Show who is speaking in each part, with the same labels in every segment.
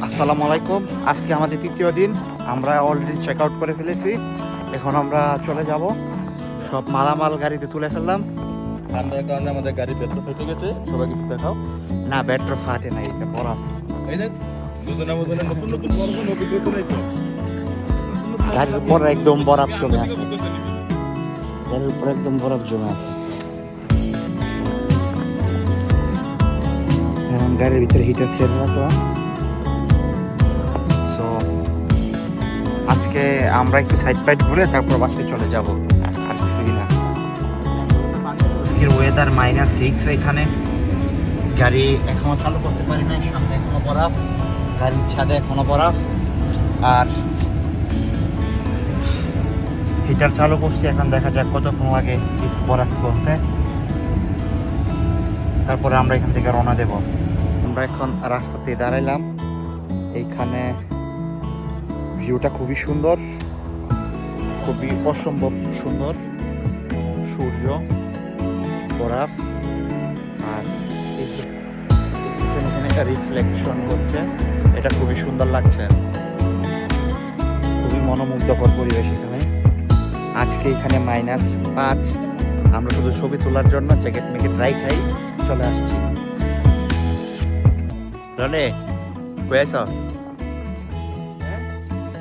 Speaker 1: আসসালামু আলাইকুম। আজকে আমাদের তৃতীয় দিন, আমরা অলরেডি চেক আউট করে ফেলেছি। এখন আমরা চলে যাব, সব মালামাল গাড়িতে তুলে ফেললাম।
Speaker 2: ঠান্ডার কারণে আমাদের গাড়ি পেট্রোল ফেটে গেছে, সবাই কিছু দেখাও।
Speaker 1: না, ব্যাট্রো ফাটে নাই, এটা বরফ।
Speaker 2: এই দেখ দুজনের মধ্যে নতুন নতুন বর্জন অভিজ্ঞতা নাই তো।
Speaker 1: গাড়ির উপর একদম বরফ জমে আছে, গাড়ির উপর একদম বরফ জমে আছে। এখন গাড়ির ভিতরে হিটার ছেড়ে রাখলাম। সো আজকে আমরা একটু সাইড ফাইড ঘুরে তারপর বাসায় চলে যাব, আর কিছুই না। আজকের ওয়েদার -6, এখানে গাড়ি এখনো চালু করতে পারি না, সামনে এখনো বরফ, গাড়ির ছাদে এখনো বরফ। আর হিটার চালু করছি, এখন দেখা যাক কতক্ষণ লাগে বরফ বলতে। তারপরে আমরা এখান থেকে রওনা দেব। আমরা এখন রাস্তাতে দাঁড়াইলাম, এইখানে ভিউটা খুবই সুন্দর, খুবই অসম্ভব সুন্দর। সূর্য, বরফ, আর এখানে একটা রিফ্লেকশন করছে, এটা খুবই সুন্দর লাগছে। খুবই মনোমুগ্ধকর পরিবেশ এখানে। আজকে এখানে -5, আমরা শুধু ছবি তোলার জন্য জ্যাকেট মেকে ড্রাই খাই চলে আসছি। রনে কয়েছ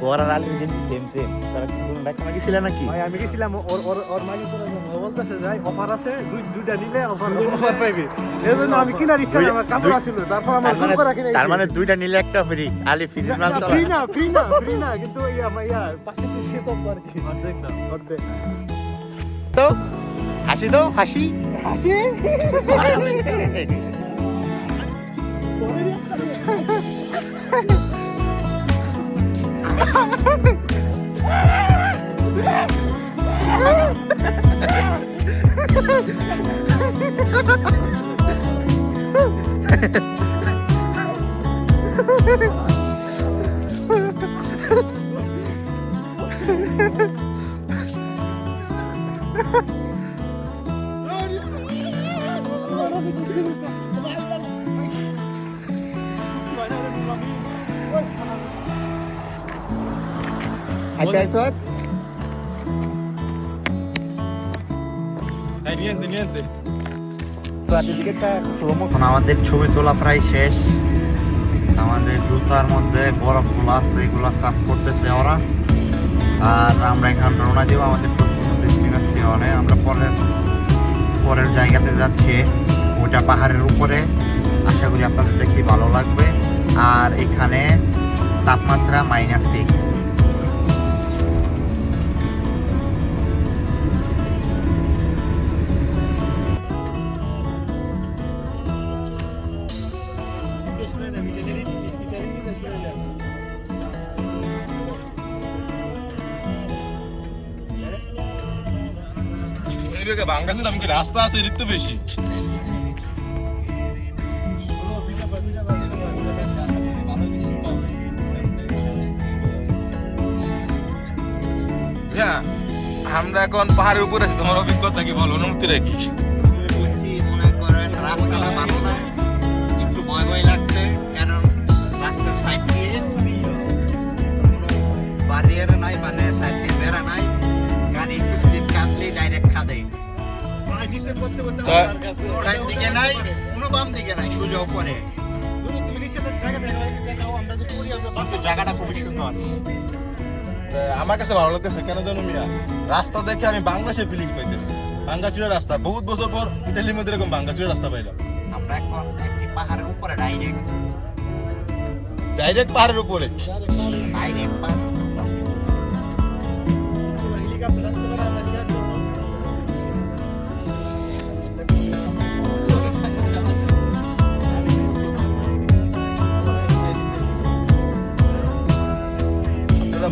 Speaker 1: ওর আর আলী কিন্তু সেম তারা কি কোনো দেখা গেছিল নাকি?
Speaker 3: ভাই আমি গেছিলাম ওর মালিক বলতেছে যাই অফার আছে, দুইটা নিলে অফার পাইবে। এজন্য আমি কিনার ইচ্ছা না, আমার কাপড় আছিল, তারপর আমার জোর করে কিনে।
Speaker 1: তার মানে দুইটা নিলে একটা ফ্রি। আলী ফ্রি মাল চলা
Speaker 3: ফ্রি না কিন্তু ইয়া পাশে পিছিয়ে তো আর কি অর্ধেক দাম অর্ধেক।
Speaker 1: তো হাসি দাও, হাসি আমাদের ছবি তোলা প্রায় শেষ। আমাদের জুতার মধ্যে বরফগুলো আছে, এগুলো সাফ করতেছে ওরা। আর আমরা এখন রওনা দিব আমাদের ডেস্টিনেশনে। আমরা পরের জায়গাতে যাচ্ছি, ওটা পাহাড়ের উপরে। আশা করি আপনাদের দেখে ভালো লাগবে। আর এখানে তাপমাত্রা -6।
Speaker 2: বাংলাদেশে আমি রাস্তা আছে এর তো বেশি। আমরা এখন পাহাড়ের উপরে আছি, তোমার অভিজ্ঞতা কি বল, অনুমতিটা কি?
Speaker 1: মনে করেন রাস্তাটা ভালো না, একটু ভয় লাগছে, কারণ রাস্তার সাইড দিয়ে বারিয়ার নাই, মানে সাইড দিয়ে বেড়া নাই। গাড়ি একটু স্লিপ কাটলেই ডাইরেক্ট খাদে। ডান দিকে নাই, কোনো বাম দিকে নাই, সোজা উপরে। জায়গাটা খুবই সুন্দর,
Speaker 2: আমার কাছে ভালো লাগতেছে। কেন জানো মিয়া, রাস্তা দেখে আমি বাংলাদেশের ফিলিং পাইতেছি। ভাঙ্গাচুরা রাস্তা, বহুত বছর পর ইতালির মধ্যে এরকম ভাঙ্গাচুরা রাস্তা পাইলাম।
Speaker 1: আমরা এখন একটি পাহাড়ের উপরে
Speaker 2: ডাইরেক্ট পাহাড়ের উপরে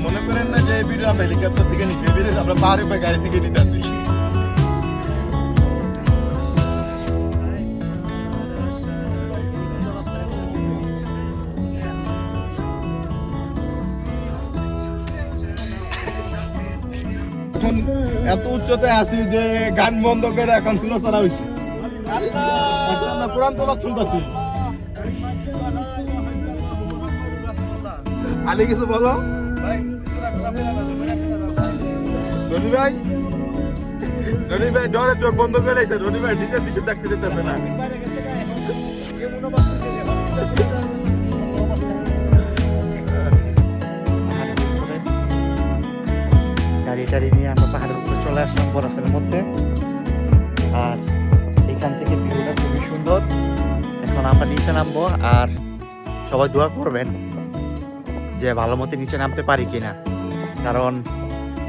Speaker 2: মনে করেন না যে ভিডিও আমরা হেলিকপ্টার থেকে নিতে, আমরা পাহাড়ের উপরে গাড়ি থেকে নিতে আসি। এখন এত উচ্চতায় আছি যে গান বন্ধ করে এখন চুলো চালা হয়েছে। এখন আমরা কোরআন তোলা শুনতেছি। আলী কিছু বলো রনি ভাই ডরে চোখ বন্ধ করে লাইছে রনি ভাই নিচে নিচে দেখতে যেতেছে না
Speaker 1: গাড়ি টাড়ি নিয়ে আমরা পাহাড়ের উপরে চলে আসলাম বরফের মধ্যে। আর এখান থেকে ভিউটা খুবই সুন্দর। এখন আমরা নিচে নামবো, আর সবাই দোয়া করবেন যে ভালো মতো নিচে নামতে পারি কিনা, কারণ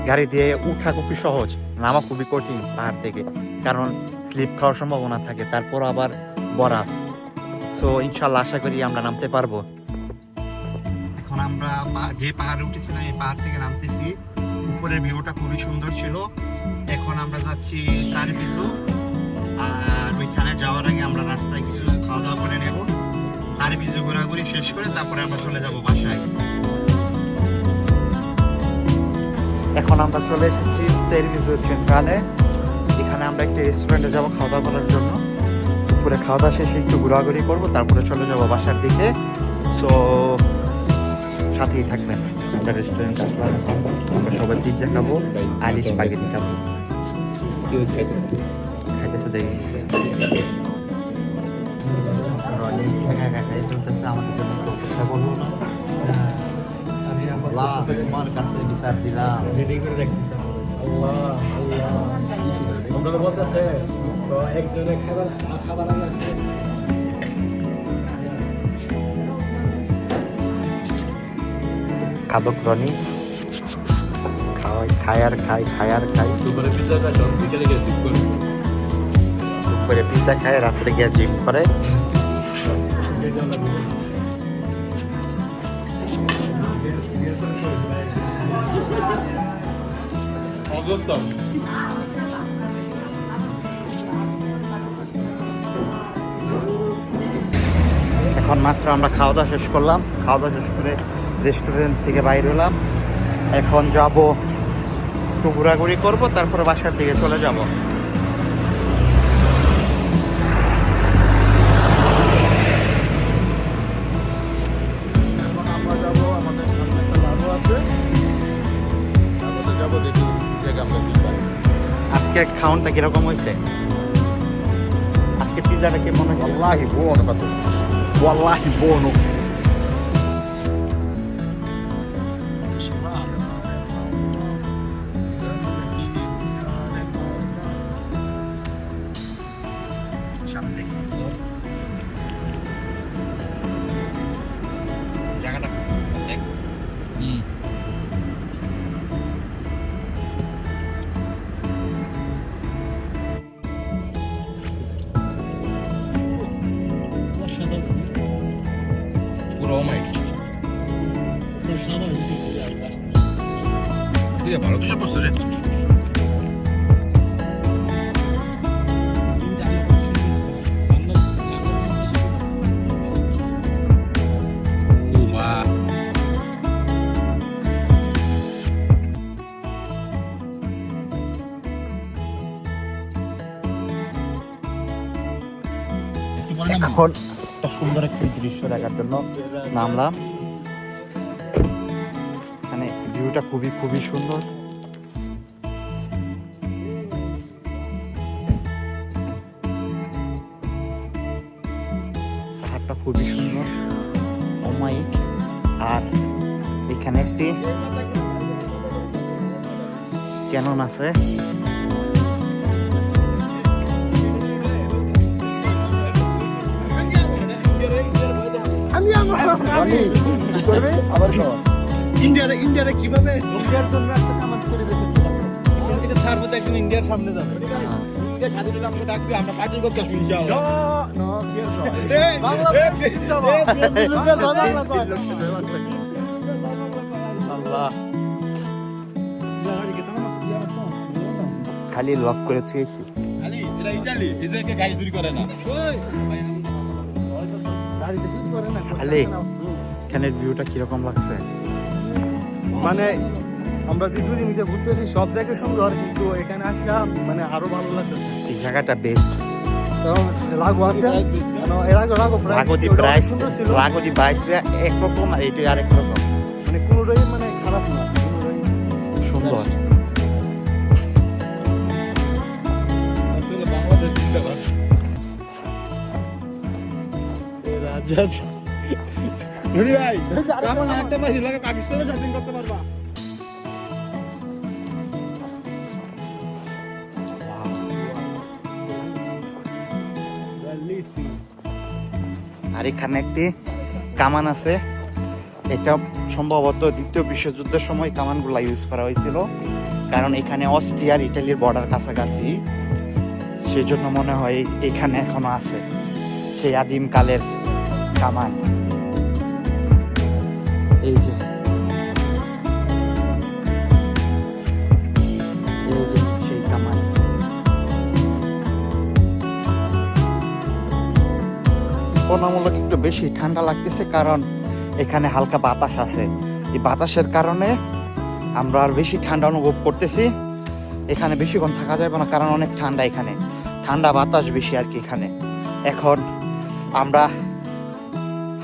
Speaker 1: গাড়ি দিয়ে উঠা খুবই সহজ, নামা খুবই কঠিন পাহাড় থেকে, কারণ স্লিপ খাওয়ার সম্ভাবনা থাকে, তারপর আবার বরফ। সো ইনশাল্লাহ আশা করি আমরা নামতে পারবো। এখন আমরা যে পাহাড়ে উঠেছিলাম এই পাহাড় থেকে নামতেছি। উপরের ভিউটা খুবই সুন্দর ছিল। এখন আমরা যাচ্ছি তারবিজু, আর ওইখানে যাওয়ার আগে আমরা রাস্তায় কিছু খাওয়া দাওয়া করে নেব। তারবিজু ঘোরাঘুরি শেষ করে তারপরে আমরা চলে যাব বাসায়। এখন আমরা চলে এসেছি তারবিজু সেন্ট্রালে। এখানে আমরা একটা রেস্টুরেন্টে যাব খাওয়া দাওয়া করার জন্য। দুপুরে খাওয়া দাওয়া শেষে একটু ঘোরাঘুরি করবো, তারপরে চলে যাব বাসার দিকে। সো সাথেই থাকবেন। আমরা রেস্টুরেন্ট আসলাম, আমরা সবাই পিৎজা খাবো আর স্পাগেটি খাবো। খাইতেছে দেখেছে রনি একা একা খাই চলতেছে, আমাদের জন্য কথা বলবো না। আল্লাহ তোমার কাছে বিচার দিলাম।
Speaker 3: রেডি করে রাখতেছে আল্লাহ আল্লাহ আমরা বলতেছে তো একজনে খাবার আনছে
Speaker 1: খাদক রনি খায় আর খাই
Speaker 2: দুপুরে পিৎজা খাই সব বিকেলে গিয়ে জিপ করে
Speaker 1: দুপুরে পিৎজা খায়, রাত্রে গিয়ে জিম করে।
Speaker 2: অবস্থা
Speaker 1: এখন মাত্র আমরা খাওয়া দাওয়া শেষ করলাম। খাওয়া দাওয়া শেষ করে রেস্টুরেন্ট থেকে বাইরে হলাম। এখন যাব একটু ঘোরাঘুরি করবো, তারপরে বাসার দিকে চলে যাব।
Speaker 2: এখন আমরা যাবো, আমাদের সামনে একটা লাভও আছে, তারপরে যাবো দেখি জায়গা আমরা কি পাই।
Speaker 1: আজকের খাওয়ানটা কিরকম হয়েছে? আজকে পিৎজাটা কেমন হয়েছে?
Speaker 2: Wallahi buono Pato.
Speaker 1: ওয়াল্লাহি বোনো। জায়গাটা দেখ।
Speaker 2: পুরো মাইক তুই ভালো কিছু বসে রে
Speaker 1: এখন একটা সুন্দর একটি দৃশ্য দেখার জন্য নামলাম। এখানে ভিউটা খুবই খুবই সুন্দর। পাহাড়টা খুবই সুন্দর, অমায়িক। আর এখানে একটি ক্যানন আছে। রনি, কি করবে? আবার সব
Speaker 3: ইন্ডিয়ারে কিভাবে ইন্ডিয়ার জন্য একটা কামান করে রেখেছিলাম। এখান থেকে ছাড়বো তো একদিন ইন্ডিয়ার সামনে যাবে।
Speaker 2: ইন্ডিয়া স্বাধীন হলে আমাকে ডাকবে, আমরা পার্টি করতে আসবো ইনশাআল্লাহ।
Speaker 1: আল্লাহ খালি লক করে থুয়েছি।
Speaker 2: আলী এটা ইতালি, এদেরকে গাড়ি চুরি করে না।
Speaker 1: আলে এখানের ভিউটা কিরকম লাগছে?
Speaker 3: মানে আমরা যে দুদিন মিলে ঘুরতেছি সব জায়গায় সুন্দর, কিন্তু এখানে আসা মানে আরো ভালো লাগছে।
Speaker 1: এই জায়গাটা বেস্ট।
Speaker 3: লাগো আছে এর আগে লাগো
Speaker 1: লাগোজি প্রাইস, লাগোজি বাইসরা একরকম আর এটা আরেক রকম।
Speaker 3: মানে কোনোটাই মানে খারাপ না, কোনোটাই
Speaker 1: সুন্দর।
Speaker 2: বাংলাদেশ জিন্দাবাদ। রাজা ধনী ভাই কেমন একটা পাইছি লাগে পাকিস্তানের স্বাধীন করতে পারবা।
Speaker 1: আর এখানে একটি কামান আছে, এটা সম্ভবত দ্বিতীয় বিশ্বযুদ্ধের সময় কামানগুলা ইউজ করা হয়েছিল, কারণ এখানে অস্ট্রিয়ার ইটালির বর্ডার কাছাকাছি, সেই জন্য মনে হয় এখানে এখনো আছে সেই আদিম কালের কামান। এই যে সেই কামান। তুলনামূলক একটু বেশি ঠান্ডা লাগতেছে, কারণ এখানে হালকা বাতাস আছে। এই বাতাসের কারণে আমরা আর বেশি ঠান্ডা অনুভব করতেছি। এখানে বেশিক্ষণ থাকা যাবে না, কারণ অনেক ঠান্ডা, এখানে ঠান্ডা বাতাস বেশি আর কি এখানে। এখন আমরা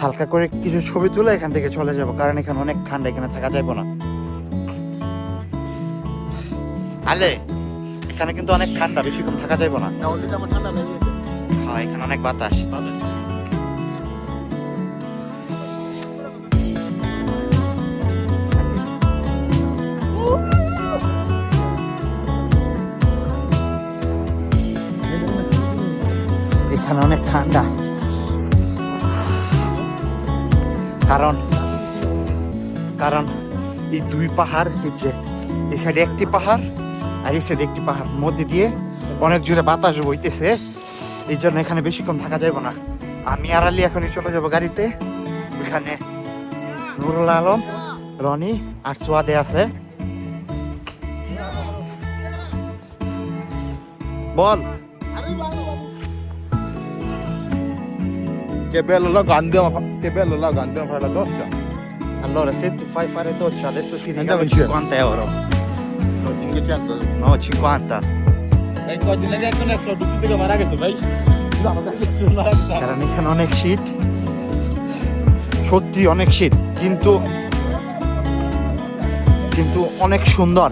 Speaker 1: হালকা করে কিছু ছবি তুলে এখান থেকে চলে যাব, কারণ এখানে অনেক ঠান্ডা, এখানে থাকা যাবে না। আলে এখানে কিন্তু অনেক ঠান্ডা, বেশিক্ষণ থাকা যাবে না।
Speaker 2: অলরেডি আমার ঠান্ডা লেগে গেছে।
Speaker 1: হ্যাঁ, এখানে অনেক বাতাস। এখানে অনেক ঠান্ডা, কারণ কারণ এই দুই পাহাড়, এই যে এই সাইডে একটি পাহাড় আর এই সাইডে একটি পাহাড়, মধ্যে দিয়ে অনেক জোরে বাতাস বইতেছে, এই জন্য এখানে বেশিক্ষণ থাকা যাবে না। আমি আর আলী এখনই চলে যাবো গাড়িতে। এখানে নুরুল আলম, রনি আর সোয়াদে আছে। বল।
Speaker 2: Che bello lago, andiamo a fare la doccia.
Speaker 1: Allora, se tu fai fare doccia, adesso ti
Speaker 2: Andiamo
Speaker 1: regalo
Speaker 2: insieme.
Speaker 1: 50 euro.
Speaker 2: No, 500.
Speaker 1: No, 50.
Speaker 2: ভাই কদিন আগে একটা একশো ডুবি থেকে মারা গেছে ভাই। মারা গেছে।
Speaker 1: কারণ এখানে অনেক শীত, সত্যি অনেক শীত, কিন্তু কিন্তু অনেক সুন্দর,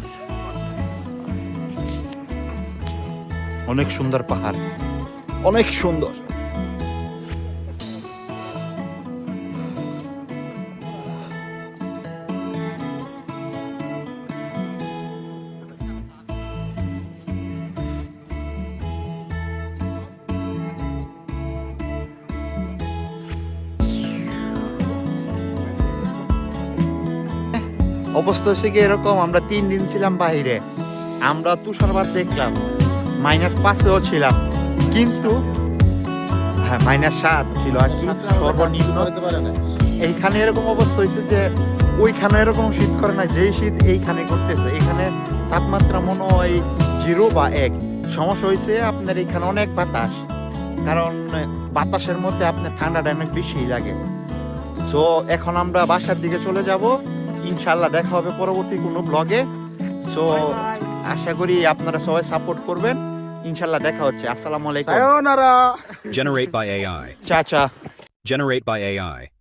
Speaker 1: অনেক সুন্দর পাহাড়, অনেক সুন্দর। অবস্থা হচ্ছে কি এরকম, আমরা 3 দিন ছিলাম বাইরে, আমরা তুষারপাত দেখলাম, -5-এও ছিলাম, কিন্তু হ্যাঁ -7 ছিল আর কি সর্বনিম্ন।
Speaker 2: করতে পারে না।
Speaker 1: এইখানে এরকম অবস্থা হয়েছে যে ওইখানে এরকম শীত করে না, যেই শীত এইখানে করতেছে। এখানে তাপমাত্রা মনে হয় 0 বা 1। সমস্যা হয়েছে আপনার এখানে অনেক বাতাস, কারণ বাতাসের মধ্যে আপনার ঠান্ডাটা অনেক বেশি লাগে। তো এখন আমরা বাসার দিকে চলে যাব, ইনশাল্লাহ দেখা হবে পরবর্তী কোনো ব্লগে। সো আশা করি আপনারা সবাই সাপোর্ট করবেন, ইনশাল্লাহ দেখা হচ্ছে। আসসালামু আলাইকুম।
Speaker 2: Sayonara.
Speaker 4: Generate by AI.
Speaker 1: চা।
Speaker 4: Generate by AI.